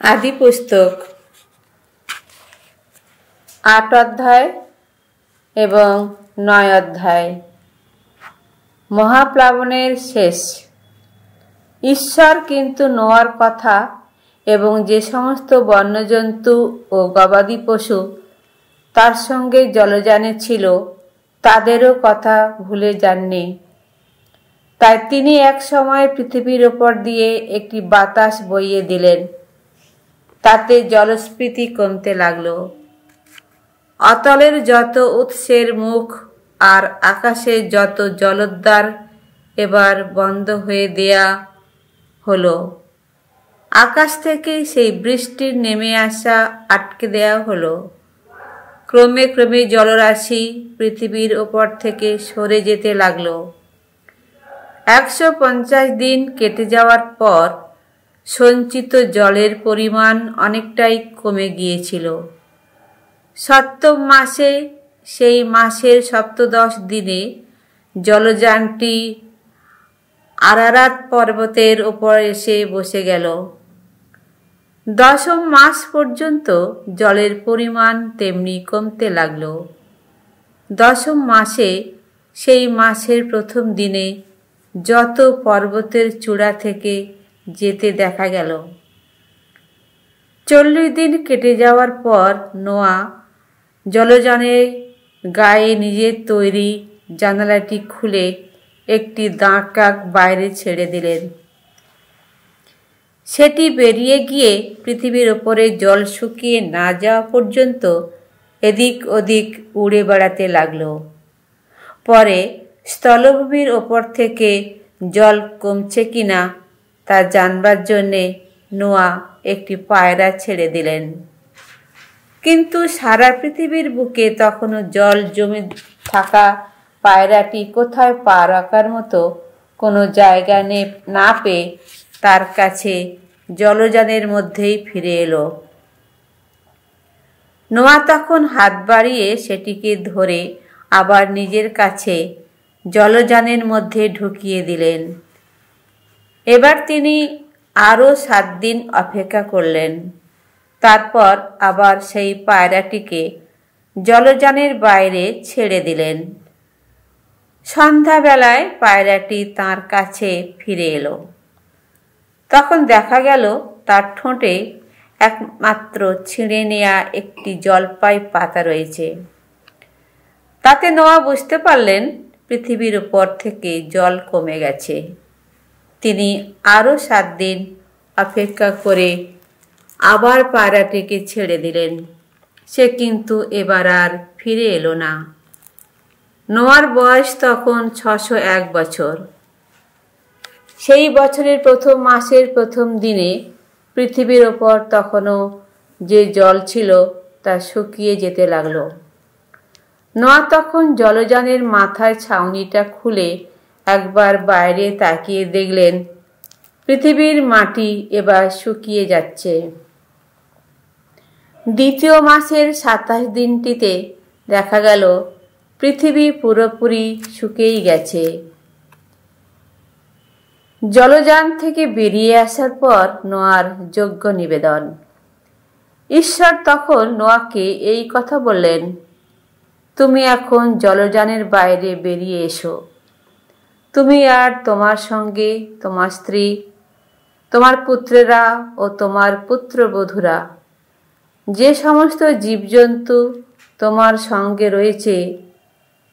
আদি পুস্তক ৮ অধ্যায় এবং ৯ অধ্যায়। মহাপ্লাবনের শেষ। ঈশ্বর কিন্তু নোয়ার কথা এবং যে সমস্ত বন্যজন্তু ও গবাদি পশু তার সঙ্গে জলযানে ছিল তাদেরও কথা ভুলে যাননি। তাই তিনি এক সময় পৃথিবীর ওপর দিয়ে একটি বাতাস বইয়ে দিলেন। তাতে জলস্ফীতি কমতে লাগলো। অতলের যত উৎসের মুখ আর আকাশের যত জলোদ্বার এবার বন্ধ হয়ে দেয়া হলো। আকাশ থেকে সেই বৃষ্টির নেমে আসা আটকে দেয়া হলো। ক্রমে ক্রমে জলরাশি পৃথিবীর ওপর থেকে সরে যেতে লাগলো। ১৫০ দিন কেটে যাওয়ার পর সঞ্চিত জলের পরিমাণ অনেকটাই কমে গিয়েছিল। সপ্তম মাসে, সেই মাসের সপ্তদশ দিনে জলযানটি আরারাত পর্বতের ওপর এসে বসে গেল। দশম মাস পর্যন্ত জলের পরিমাণ তেমনি কমতে লাগল। দশম মাসে, সেই মাসের প্রথম দিনে যত পর্বতের চূড়া থেকে যেতে দেখা গেল। ৪০ দিন কেটে যাওয়ার পর নোয়া জলযানের গায়ে নিজের তৈরি জানালাটি খুলে একটি দাঁড় কাক বাইরে ছেড়ে দিলেন। সেটি বেরিয়ে গিয়ে পৃথিবীর ওপরে জল শুকিয়ে না যাওয়া পর্যন্ত এদিক ওদিক উড়ে বেড়াতে লাগল। পরে স্থলভূমির ওপর থেকে জল কমছে কিনা তা জানবার জন্যে নোয়া একটি পায়রা ছেড়ে দিলেন। কিন্তু সারা পৃথিবীর বুকে তখনও জল জমে থাকা পায়রাটি কোথায় পা রাখার মতো কোনো জায়গা না পেয়ে তার কাছে জলযানের মধ্যেই ফিরে এলো। নোয়া তখন হাত বাড়িয়ে সেটিকে ধরে আবার নিজের কাছে জলযানের মধ্যে ঢুকিয়ে দিলেন। এবার তিনি আরও ৭ দিন অপেক্ষা করলেন। তারপর আবার সেই পায়রাটিকে জলযানের বাইরে ছেড়ে দিলেন। সন্ধ্যাবেলায় পায়রাটি তার কাছে ফিরে এলো। তখন দেখা গেল তার ঠোঁটে একমাত্র ছিঁড়ে নেয়া একটি জলপাই পাতা রয়েছে। তাতে নোয়া বুঝতে পারলেন পৃথিবীর উপর থেকে জল কমে গেছে। তিনি আরও ৭ দিন অপেক্ষা করে আবার পায়রাটিকে ছেড়ে দিলেন। সে কিন্তু এবার আর ফিরে এলো না। নোয়ার বয়স তখন ৬০১ বছর। সেই বছরের প্রথম মাসের প্রথম দিনে পৃথিবীর ওপর তখনও যে জল ছিল তা শুকিয়ে যেতে লাগলো। নোয়া তখন জলযানের মাথার ছাউনিটা খুলে একবার বাইরে তাকিয়ে দেখলেন পৃথিবীর মাটি এবার শুকিয়ে যাচ্ছে। দ্বিতীয় মাসের ২৭ দিনটিতে দেখা গেল পৃথিবী পুরোপুরি শুকিয়েই গেছে। জলযান থেকে বেরিয়ে আসার পর নোয়ার যজ্ঞ নিবেদন। ঈশ্বর তখন নোয়াকে এই কথা বললেন, তুমি এখন জলযানের বাইরে বেরিয়ে এসো। তুমি আর তোমার সঙ্গে তোমার স্ত্রী, তোমার পুত্রেরা ও তোমার পুত্রবধূরা, যে সমস্ত জীবজন্তু তোমার সঙ্গে রয়েছে,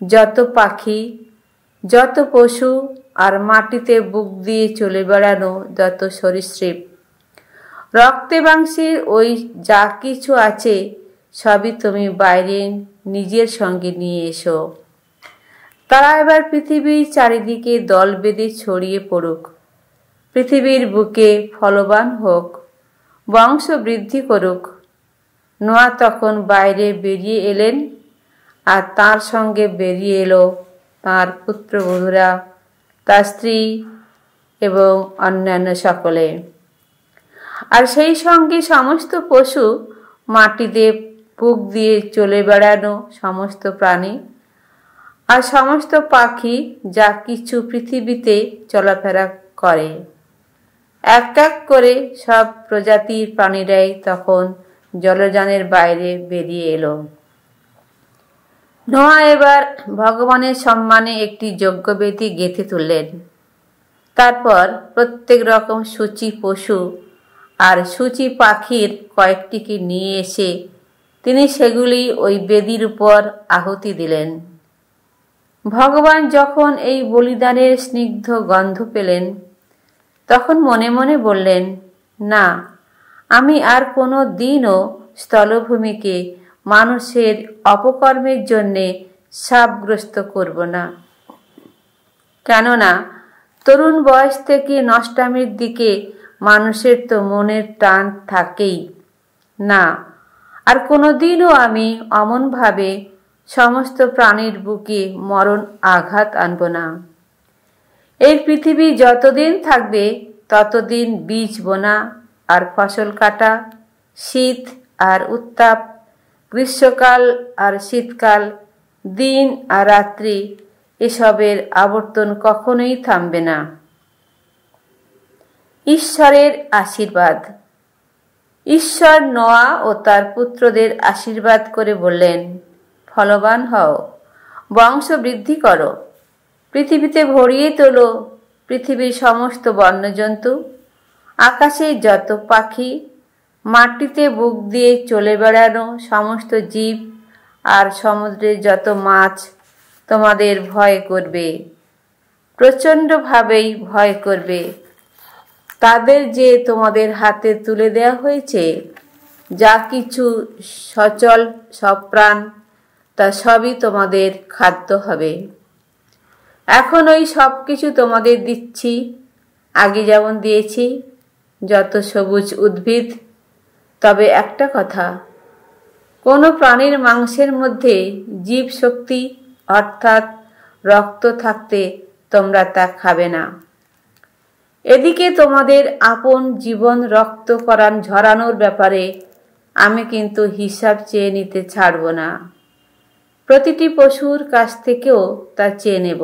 যত পাখি, যত পশু আর মাটিতে বুক দিয়ে চলে বেড়ানো যত সরীসৃপ, রক্তে মাংসের ওই যা কিছু আছে সবই তুমি বাইরে নিজের সঙ্গে নিয়ে এসো। তারা এবার পৃথিবীর চারিদিকে দল বেঁধে ছড়িয়ে পড়ুক, পৃথিবীর বুকে ফলবান হোক, বংশ বৃদ্ধি করুক। নোয়া তখন বাইরে বেরিয়ে এলেন, আর তার সঙ্গে বেরিয়ে এলো তাঁর পুত্রবধূরা, তার স্ত্রী এবং অন্যান্য সকলে। আর সেই সঙ্গে সমস্ত পশু, মাটিতে বুক দিয়ে চলে বেড়ানো সমস্ত প্রাণী, আর সমস্ত পাখি যা কিছু পৃথিবীতে চলাফেরা করে। এক এক করে সব প্রজাতির প্রাণীরাই তখন জলযানের বাইরে বেরিয়ে এলো। নোয়া এবার ভগবানের সম্মানে একটি যজ্ঞবেদী গেঁথে তুললেন। তারপর প্রত্যেক রকম সূচি পশু আর সূচি পাখির কয়েকটিকে নিয়ে এসে তিনি সেগুলি ওই বেদির উপর আহুতি দিলেন। ভগবান যখন এই বলিদানের স্নিগ্ধ গন্ধ পেলেন, তখন মনে মনে বললেন, না, আমি আর কোনো দিনও স্থলভূমিকে মানুষের অপকর্মের জন্যে শাপগ্রস্ত করব না। কেননা তরুণ বয়স থেকে নষ্টামির দিকে মানুষের তো মনের টান থাকেই না, আর কোনোদিনও আমি অমনভাবে সমস্ত প্রাণীর বুকে মরণ আঘাত আনব না। এই পৃথিবী যতদিন থাকবে ততদিন বীজ বোনা আর ফসল কাটা, শীত আর উত্তাপ, গ্রীষ্মকাল আর শীতকাল, দিন আর রাত্রি, এসবের আবর্তন কখনোই থামবে না। ঈশ্বরের আশীর্বাদ। ঈশ্বর নোয়া ও তার পুত্রদের আশীর্বাদ করে বললেন, ফলবান হও, বংশ বৃদ্ধি করো, পৃথিবীতে ভরিয়ে তোলো পৃথিবীর সমস্ত বন্যজন্তু, আকাশে যত পাখি, মাটিতে বুক দিয়ে চলে বেড়ানো সমস্ত জীব, আর সমুদ্রের যত মাছ তোমাদের ভয় করবে, প্রচণ্ডভাবেই ভয় করবে। তাদের যে তোমাদের হাতে তুলে দেওয়া হয়েছে, যা কিছু সচল সপ্রাণ, তা সবই তোমাদের খাদ্য হবে। এখন ওই সব কিছু তোমাদের দিচ্ছি, আগে যেমন দিয়েছি, যত সবুজ উদ্ভিদ। তবে একটা কথা, কোনো প্রাণীর মাংসের মধ্যে জীব শক্তি অর্থাৎ রক্ত থাকতে তোমরা তা খাবে না। এদিকে তোমাদের আপন জীবন রক্ত করান ঝরানোর ব্যাপারে আমি কিন্তু হিসাব চেয়ে নিতে ছাড়ব না। প্রতিটি পশুর কাছ থেকেও তা চেয়ে নেব,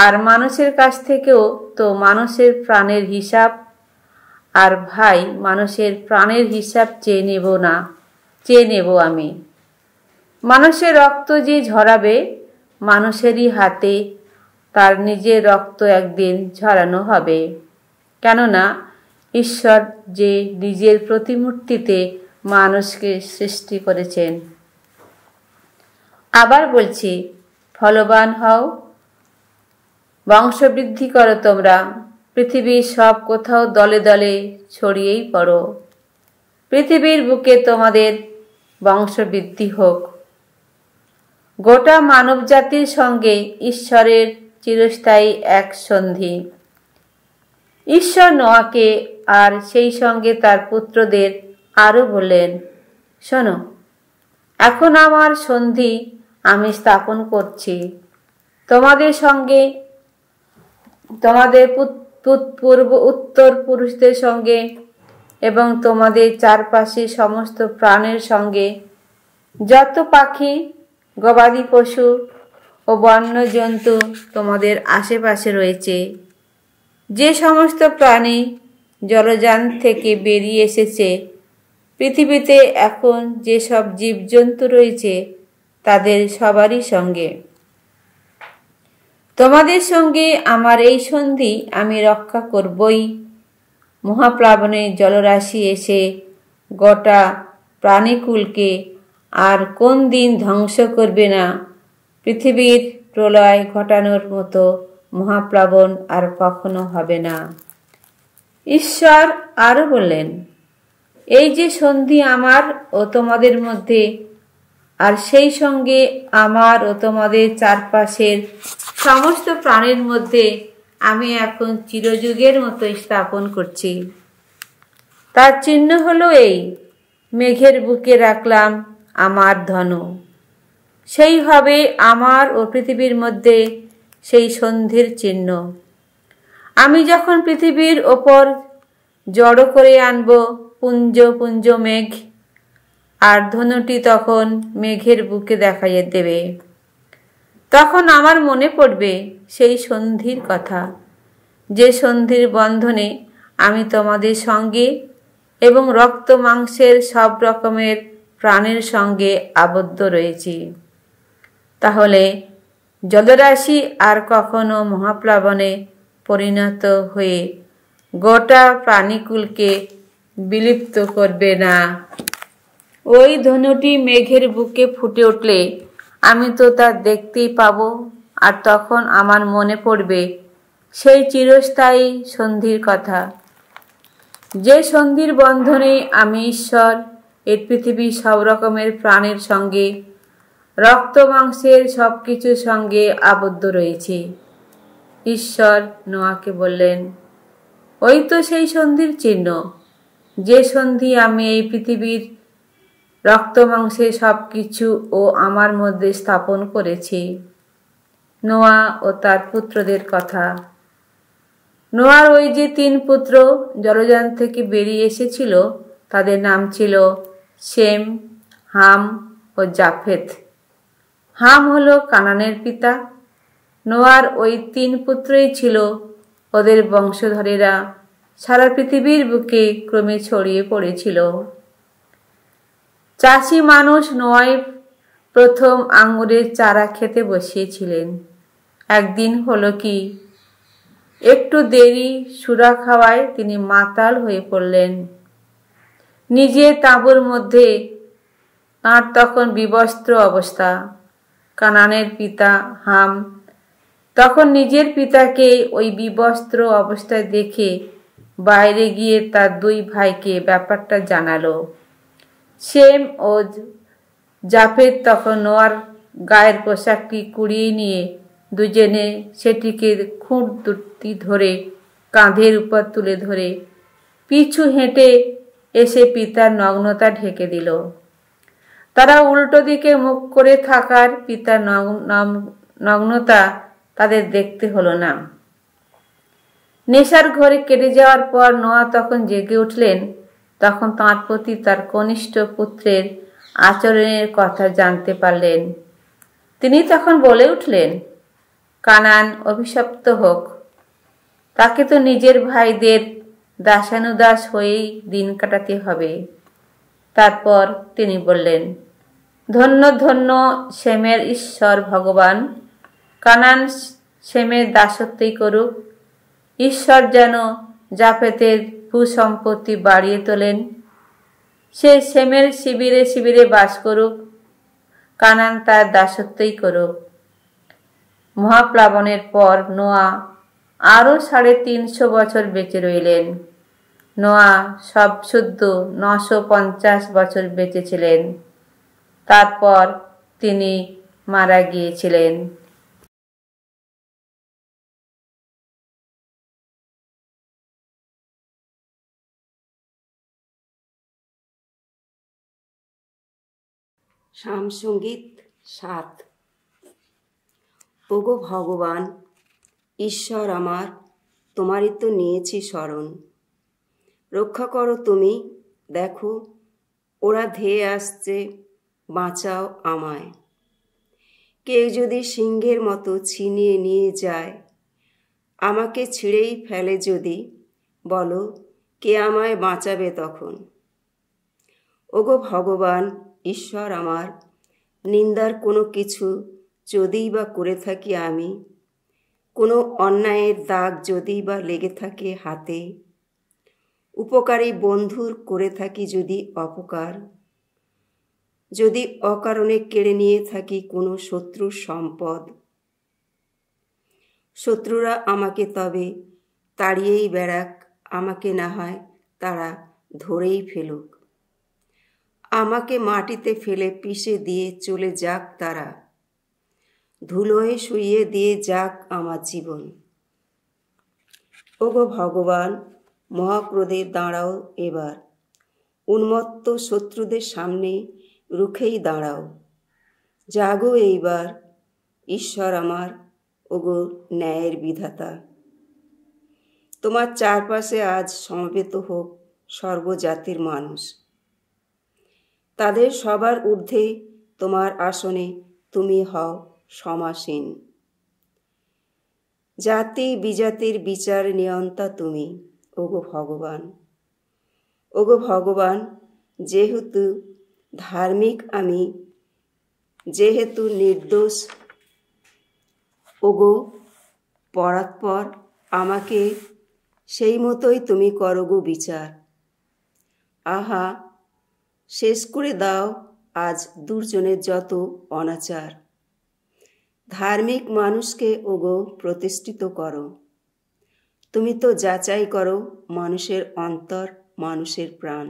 আর মানুষের কাছ থেকেও তো মানুষের প্রাণের হিসাব। আর ভাই, মানুষের প্রাণের হিসাব চেয়ে নেব আমি। মানুষের রক্ত যে ঝরাবে, মানুষেরই হাতে তার নিজের রক্ত একদিন ঝরানো হবে। কেননা ঈশ্বর যে নিজের প্রতিমূর্তিতে মানুষকে সৃষ্টি করেছেন। আবার বলছি, ফলবান হও, বংশবৃদ্ধি করো তোমরা, পৃথিবীর সব কোথাও দলে দলে ছড়িয়েই পড়ো। পৃথিবীর বুকে তোমাদের বংশবৃদ্ধি হোক। গোটা মানব জাতির সঙ্গে ঈশ্বরের চিরস্থায়ী এক সন্ধি। ঈশ্বর নোয়াকে আর সেই সঙ্গে তার পুত্রদের আরো বললেন, শোনো, এখন আমার সন্ধি আমি স্থাপন করছি তোমাদের সঙ্গে, তোমাদের উত্তর পুরুষদের সঙ্গে এবং তোমাদের চারপাশে সমস্ত প্রাণের সঙ্গে, যত পাখি, গবাদি পশু ও বন্য জন্তু তোমাদের আশেপাশে রয়েছে, যে সমস্ত প্রাণী জলযান থেকে বেরিয়ে এসেছে, পৃথিবীতে এখন যেসব জীবজন্তু রয়েছে, তাদের সবারই সঙ্গে তোমাদের সঙ্গে আমার এই সন্ধি আমি রক্ষা করবই। মহাপ্লাবনে জলরাশি এসে গোটা প্রাণীকুলকে আর কোন দিন ধ্বংস করবে না। পৃথিবীর প্রলয় ঘটানোর মতো মহাপ্লাবন আর কখনো হবে না। ঈশ্বর আরো বললেন, এই যে সন্ধি আমার ও তোমাদের মধ্যে, আর সেই সঙ্গে আমার ও তোমাদের চারপাশের সমস্ত প্রাণীর মধ্যে আমি এখন চিরযুগের মতো স্থাপন করছি। তার চিহ্ন হলো এই, মেঘের বুকে রাখলাম আমার ধনু। সেই হবে আমার ও পৃথিবীর মধ্যে সেই সন্ধির চিহ্ন। আমি যখন পৃথিবীর ওপর জড়ো করে আনব পুঞ্জ পুঞ্জ মেঘ, আর ধনুটি তখন মেঘের বুকে দেখাইয়ে দেবে, তখন আমার মনে পড়বে সেই সন্ধির কথা, যে সন্ধির বন্ধনে আমি তোমাদের সঙ্গে এবং রক্ত মাংসের সব রকমের প্রাণীর সঙ্গে আবদ্ধ রয়েছি। তাহলে জলরাশি আর কখনো মহাপ্লাবনে পরিণত হয়ে গোটা প্রাণীকুলকে বিলুপ্ত করবে না। ওই ধনুটি মেঘের বুকে ফুটে উঠলে আমি তো তা দেখতেই পাবো, আর তখন আমার মনে পড়বে সেই চিরস্থায়ী সন্ধির কথা, যে সন্ধির বন্ধনে আমি ঈশ্বর এই পৃথিবীর সব রকমের প্রাণীর সঙ্গে রক্ত মাংসের সব কিছুর সঙ্গে আবদ্ধ রয়েছি। ঈশ্বর নোয়াকে বললেন, ওই তো সেই সন্ধির চিহ্ন, যে সন্ধি আমি এই পৃথিবীর রক্ত মাংসের সব কিছু ও আমার মধ্যে স্থাপন করেছি। নোয়া ও তার পুত্রদের কথা। নোয়ার ওই যে 3 পুত্র জলযান থেকে বেরিয়ে এসেছিল, তাদের নাম ছিল শেম, হাম ও জাফেত। হাম হলো কানানের পিতা। নোয়ার ওই 3 পুত্রই ছিল ওদের বংশধরেরা সারা পৃথিবীর বুকে ক্রমে ছড়িয়ে পড়েছিল। চাষি মানুষ নোয়াই প্রথম আঙ্গুরের চারা খেতে বসিয়েছিলেন। একদিন হলো কি, একটু দেরি সুরা খাওয়ায় তিনি মাতাল হয়ে পড়লেন। নিজের তাঁবুর মধ্যে তাঁর তখন বিবস্ত্র অবস্থা। কানানের পিতা হাম তখন নিজের পিতাকে ওই বিবস্ত্র অবস্থায় দেখে বাইরে গিয়ে তার 2 ভাইকে ব্যাপারটা জানালো। শেম ও জাফেদ তখন নোয়ার গায়ের পোশাকটি কুড়িয়ে নিয়ে দুজনে সেটিকে খুঁট দুটি ধরে কাঁধের উপর তুলে ধরে পিছু হেঁটে এসে পিতার নগ্নতা ঢেকে দিল। তারা উল্টো দিকে মুখ করে থাকার পিতার নগ্নতা তাদের দেখতে হলো না। নেশার ঘরে কেটে যাওয়ার পর নোয়া তখন জেগে উঠলেন। তখন তাঁর প্রতি তার কনিষ্ঠ পুত্রের আচরণের কথা জানতে পারলেন। তিনি তখন বলে উঠলেন, কানান অভিশপ্ত হোক, তাকে তো নিজের ভাইদের দাসানুদাস হয়েই দিন কাটাতে হবে। তারপর তিনি বললেন, ধন্য ধন্য শেমের ঈশ্বর ভগবান, কানান শেমের দাসত্বই করুক। ঈশ্বর যেন জাফেতের ভূসম্পত্তি বাড়িয়ে তোলেন। সে শেমের শিবিরে শিবিরে বাস করুক, কানান তার দাসত্বই করুক। মহাপ্লাবনের পর নোয়া আরও 350 বছর বেঁচে রইলেন। নোয়া সব শুদ্ধ 950 বছর বেঁচেছিলেন। তারপর তিনি মারা গিয়েছিলেন। সামসঙ্গীত 7। ওগো ভগবান ঈশ্বর আমার, তোমারই তো নিয়েছি শরণ। রক্ষা করো তুমি, দেখো ওরা ধেয়ে আসছে, বাঁচাও আমায়। কেউ যদি সিংহের মতো ছিনিয়ে নিয়ে যায়, আমাকে ছিঁড়েই ফেলে যদি, বলো কে আমায় বাঁচাবে তখন। ওগো ভগবান ঈশ্বর আমার, নিন্দার কোনো কিছু যদিই বা করে থাকি আমি, কোনো অন্যায়ের দাগ যদিই বা লেগে থাকে হাতে, উপকারী বন্ধুর করে থাকি যদি অপকার, যদি অকারণে কেড়ে নিয়ে থাকি কোনো শত্রুর সম্পদ, শত্রুরা আমাকে তবে তাড়িয়েই বেড়াক, আমাকে না হয় তারা ধরেই ফেলুক। আমাকে মাটিতে ফেলে পিষে দিয়ে চলে যাক তারা, ধুলোয় শুইয়ে দিয়ে যাক আমার জীবন। ওগো ভগবান মহাক্রোধে দাঁড়াও এবার, উন্মত্ত শত্রুদের সামনে রুখেই দাঁড়াও। জাগো এইবার ঈশ্বর আমার, ওগো ন্যায়ের বিধাতা। তোমার চারপাশে আজ সমবেত হোক সর্বজাতির মানুষ, তাদের সবার ঊর্ধ্বে তোমার আসনে তুমি হও সমাসীন। জাতি বিজাতির বিচার নিয়ন্তা তুমি, ওগো ভগবান। ওগো ভগবান, যেহেতু ধার্মিক আমি, যেহেতু নির্দোষ, ওগো পরাৎপর, আমাকে সেই মতোই তুমি করো গো বিচার। আহা, শেষ করে দাও আজ দুর্জনের যত অনাচার। ধার্মিক মানুষকে ওগো প্রতিষ্ঠিত করো। তুমি তো যাচাই করো মানুষের অন্তর, মানুষের প্রাণ।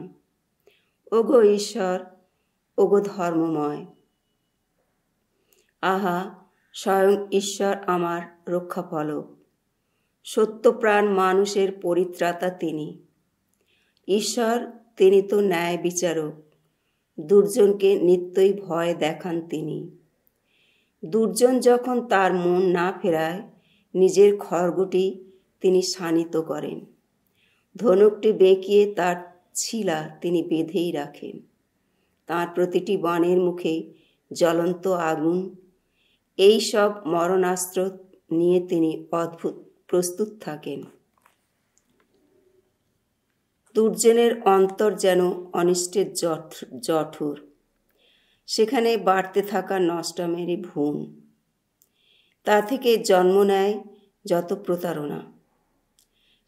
ওগো ঈশ্বর, ওগো ধর্মময়। আহা, স্বয়ং ঈশ্বর আমার রক্ষাফলক। সত্যপ্রাণ মানুষের পরিত্রাতা তিনি। ঈশ্বর, তিনি তো ন্যায় বিচারক। দুর্জনকে নিত্যই ভয় দেখান তিনি। দুর্জন যখন তার মন না ফেরায়, নিজের খড়গটি তিনি শানিত করেন। ধনুকটি বেঁকিয়ে তার ছিলা তিনি বেঁধেই রাখেন। তার প্রতিটি বাণের মুখে জ্বলন্ত আগুন। এই সব মরণাস্ত্র নিয়ে তিনি অদ্ভুত প্রস্তুত থাকেন। দুর্জনের অন্তর যেন অনিষ্টের জঠর, সেখানে বাড়তে থাকা নষ্টামেরই ভুন। তা থেকে জন্ম নেয় যত প্রতারণা।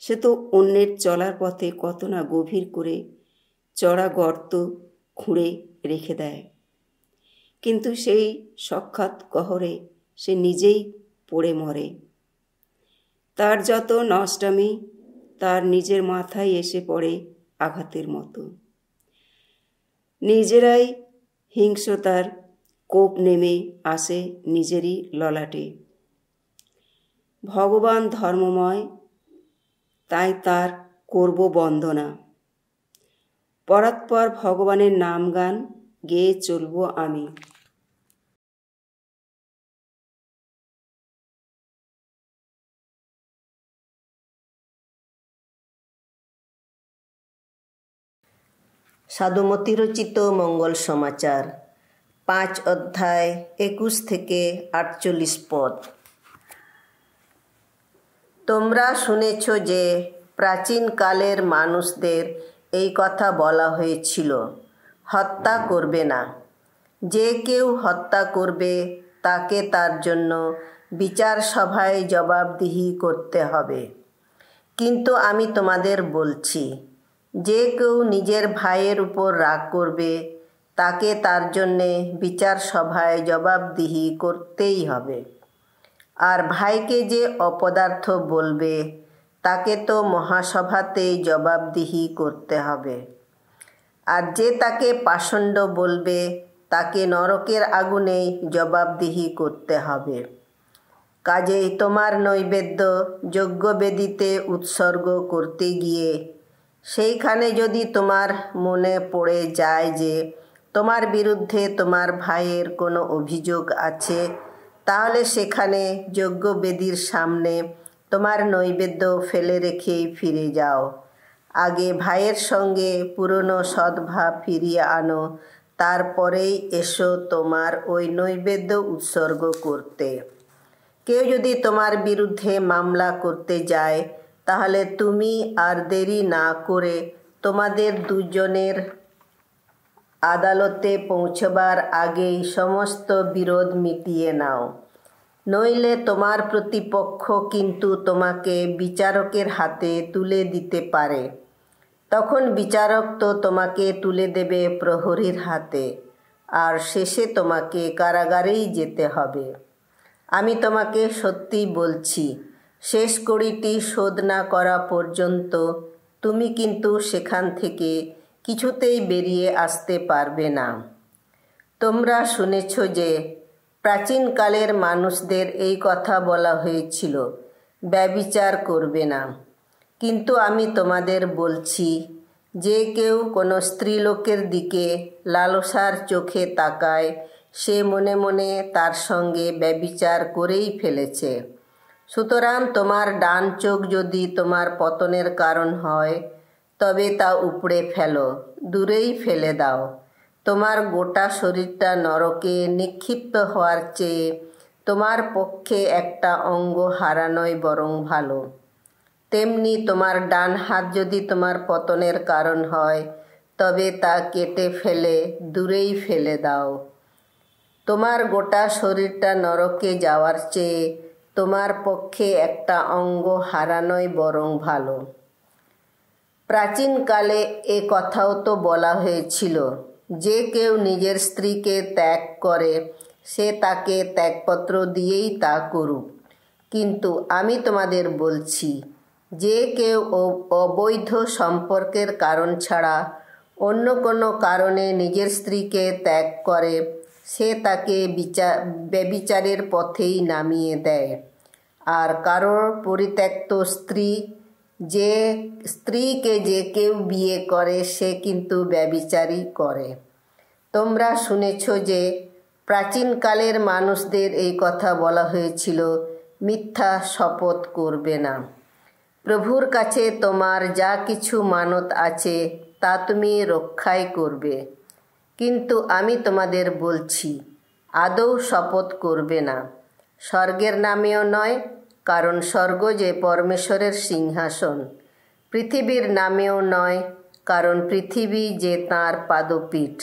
সে তো অন্যের চলার পথে কত না গভীর করে চড়া গর্ত খুঁড়ে রেখে দেয়, কিন্তু সেই সখ্যাত গহরে সে নিজেই পড়ে মরে। তার যত নষ্টামি তার নিজের মাথায় এসে পড়ে আঘাতের মতো। নিজেরাই হিংস্রতার কোপ নেমে আসে নিজেরই ললাটে। ভগবান ধর্মময়, তাই তার করব বন্দনা। পরাৎপর ভগবানের নাম গান গেয়ে চলব আমি। সাধুমতি রচিত মঙ্গল সমাচার 5 অধ্যায় 21 থেকে 48 পদ। তোমরা শুনেছ যে প্রাচীনকালের মানুষদের এই কথা বলা হয়েছিল, হত্যা করবে না। যে কেউ হত্যা করবে তাকে তার জন্য বিচার সভায় জবাবদিহি করতে হবে। কিন্তু আমি তোমাদের বলছি, যে কেউ নিজের ভাইয়ের উপর রাগ করবে তাকে তার জন্যে বিচার সভায় জবাবদিহি করতেই হবে। আর ভাইকে যে অপদার্থ বলবে তাকে তো মহাসভাতেই জবাবদিহি করতে হবে। আর যে তাকে পাষণ্ড বলবে তাকে নরকের আগুনেই জবাবদিহি করতে হবে। কাজেই তোমার নৈবেদ্য যজ্ঞবেদীতে উৎসর্গ করতে গিয়ে সেইখানে যদি তোমার মনে পড়ে যায় যে তোমার বিরুদ্ধে তোমার ভাইয়ের কোনো অভিযোগ আছে, তাহলে সেখানে যজ্ঞবেদীর সামনে তোমার নৈবেদ্য ফেলে রেখেই ফিরে যাও। আগে ভাইয়ের সঙ্গে পুরনো সদ্ভাব ফিরিয়ে আনো, তারপরেই এসো তোমার ওই নৈবেদ্য উৎসর্গ করতে। কেউ যদি তোমার বিরুদ্ধে মামলা করতে যায়, তাহলে তুমি আর দেরি না করে তোমাদের দুজনের আদালতে পৌঁছবার আগেই সমস্ত বিরোধ মিটিয়ে নাও। নইলে তোমার প্রতিপক্ষ কিন্তু তোমাকে বিচারকের হাতে তুলে দিতে পারে। তখন বিচারক তো তোমাকে তুলে দেবে প্রহরীর হাতে, আর শেষে তোমাকে কারাগারেই যেতে হবে। আমি তোমাকে সত্যি বলছি, শেষ কড়িটি শোধ না করা পর্যন্ত তুমি কিন্তু সেখান থেকে কিছুতেই বেরিয়ে আসতে পারবে না। তোমরা শুনেছ যে প্রাচীনকালের মানুষদের এই কথা বলা হয়েছিল, ব্যভিচার করবে না। কিন্তু আমি তোমাদের বলছি, যে কেউ কোনো স্ত্রীলোকের দিকে লালসার চোখে তাকায়, সে মনে মনে তার সঙ্গে ব্যভিচার করেই ফেলেছে। সুতরাং তোমার ডান চোখ যদি তোমার পতনের কারণ হয়, তবে তা উপড়ে ফেলো, দূরেই ফেলে দাও। তোমার গোটা শরীরটা নরকে নিক্ষিপ্ত হওয়ার চেয়ে তোমার পক্ষে একটা অঙ্গ হারানোই বরং ভালো। তেমনি তোমার ডান হাত যদি তোমার পতনের কারণ হয়, তবে তা কেটে ফেলে দূরেই ফেলে দাও। তোমার গোটা শরীরটা নরকে যাওয়ার চেয়ে তোমার পক্ষে একটা অঙ্গ হারানোই বরং ভালো। প্রাচীনকালে এ কথাও তো বলা হয়েছিল, যে কেউ নিজের স্ত্রীকে ত্যাগ করে সে তাকে ত্যাগপত্র দিয়েই তা করুক। কিন্তু আমি তোমাদের বলছি, যে কেউ অবৈধ সম্পর্কের কারণ ছাড়া অন্য কোনো কারণে নিজের স্ত্রীকে ত্যাগ করে সে তাকে ব্যভিচারের পথেই নামিয়ে দেয়। আর কারোর পরিত্যক্ত স্ত্রীকে যে কেউ বিয়ে করে সে কিন্তু ব্যভিচারই করে। তোমরা শুনেছ যে প্রাচীনকালের মানুষদের এই কথা বলা হয়েছিল, মিথ্যা শপথ করবে না। প্রভুর কাছে তোমার যা কিছু মানত আছে তা তুমি রক্ষাই করবে। কিন্তু আমি তোমাদের বলছি, আদৌ শপথ করবে না, স্বর্গের নামেও নয়, কারণ স্বর্গ যে পরমেশ্বরের সিংহাসন। পৃথিবীর নামেও নয়, কারণ পৃথিবী যে তাঁর পাদপীঠ।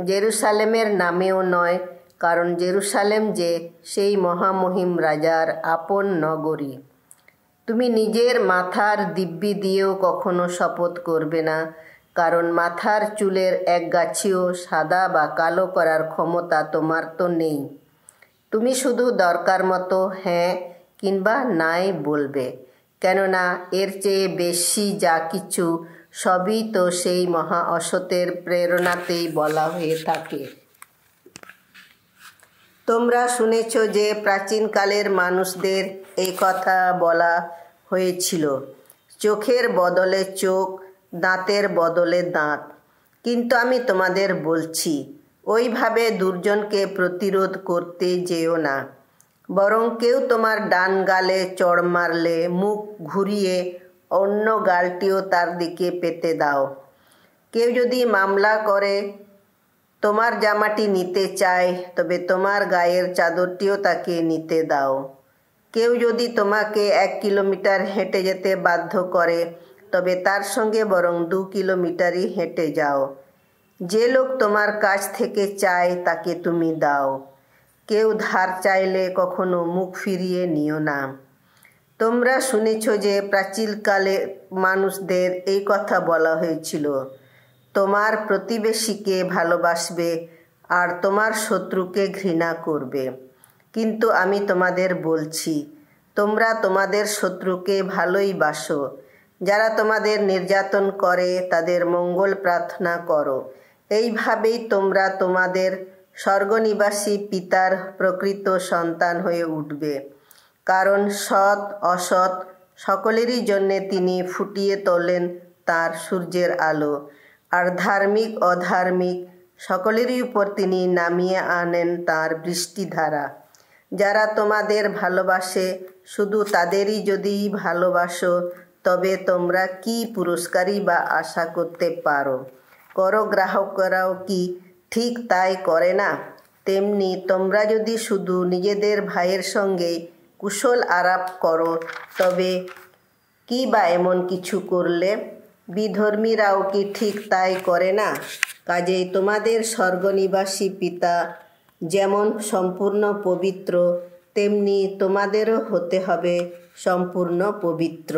জেরুসালেমের নামেও নয়, কারণ জেরুসালেম যে সেই মহামহিম রাজার আপন নগরী। তুমি নিজের মাথার দিব্যি দিয়েও কখনো শপথ করবে না, কারণ মাথার চুলের এক গাছিও সাদা বা কালো করার ক্ষমতা তোমার তো নেই। তুমি শুধু দরকার মতো হ্যাঁ কিংবা নাই বলবে, কেননা এর চেয়ে বেশি যা কিছু সবই তো সেই মহা অসতের প্রেরণাতেই বলা হয়ে থাকে। তোমরা শুনেছ যে প্রাচীনকালের মানুষদের এই কথা বলা হয়েছিল, চোখের বদলে চোখ, দাঁতের বদলে দাঁত। কিন্তু আমি তোমাদের বলছি, ওইভাবে দুর্জনকে প্রতিরোধ করতে যেও না। বরং কেউ তোমার ডান গালে চড় মারলে মুখ ঘুরিয়ে অন্য গালটিও তার দিকে পেতে দাও। কেউ যদি মামলা করে তোমার জামাটি নিতে চায়, তবে তোমার গায়ের চাদরটিও তাকে নিতে দাও। কেউ যদি তোমাকে 1 কিলোমিটার হেঁটে যেতে বাধ্য করে, তবে তার সঙ্গে বরং 2 কিলোমিটারই হেঁটে যাও। যে লোক তোমার কাছ থেকে চায় তাকে তুমি দাও। কেউ ধার চাইলে কখনো মুখ ফিরিয়ে নিও না। তোমরা শুনেছ যে প্রাচীনকালে মানুষদের এই কথা বলা হয়েছিল, তোমার প্রতিবেশীকে ভালোবাসবে আর তোমার শত্রুকে ঘৃণা করবে। কিন্তু আমি তোমাদের বলছি, তোমরা তোমাদের শত্রুকে ভালোই বাসো, যারা তোমাদের নির্যাতন করে তাদের মঙ্গল প্রার্থনা করো। এইভাবেই তোমরা তোমাদের স্বর্গনিবাসী পিতার প্রকৃত সন্তান হয়ে উঠবে। কারণ সৎ অসৎ সকলেরই জন্যে তিনি ফুটিয়ে তোলেন তাঁর সূর্যের আলো, আর ধার্মিক অধার্মিক সকলেরই উপর তিনি নামিয়ে আনেন তাঁর বৃষ্টিধারা। যারা তোমাদের ভালোবাসে শুধু তাদেরই যদি ভালোবাসো, তবে তোমরা কি পুরস্কারই বা আশা করতে পারো? করগ্রাহকরাও কি ঠিক তাই করে না? তেমনি তোমরা যদি শুধু নিজেদের ভাইয়ের সঙ্গে কুশল আলাপ করো, তবে কি বা এমন কিছু করলে? বিধর্মীরাও কি ঠিক তাই করে না? কাজেই তোমাদের স্বর্গনিবাসী পিতা যেমন সম্পূর্ণ পবিত্র, তেমনি তোমাদেরও হতে হবে সম্পূর্ণ পবিত্র।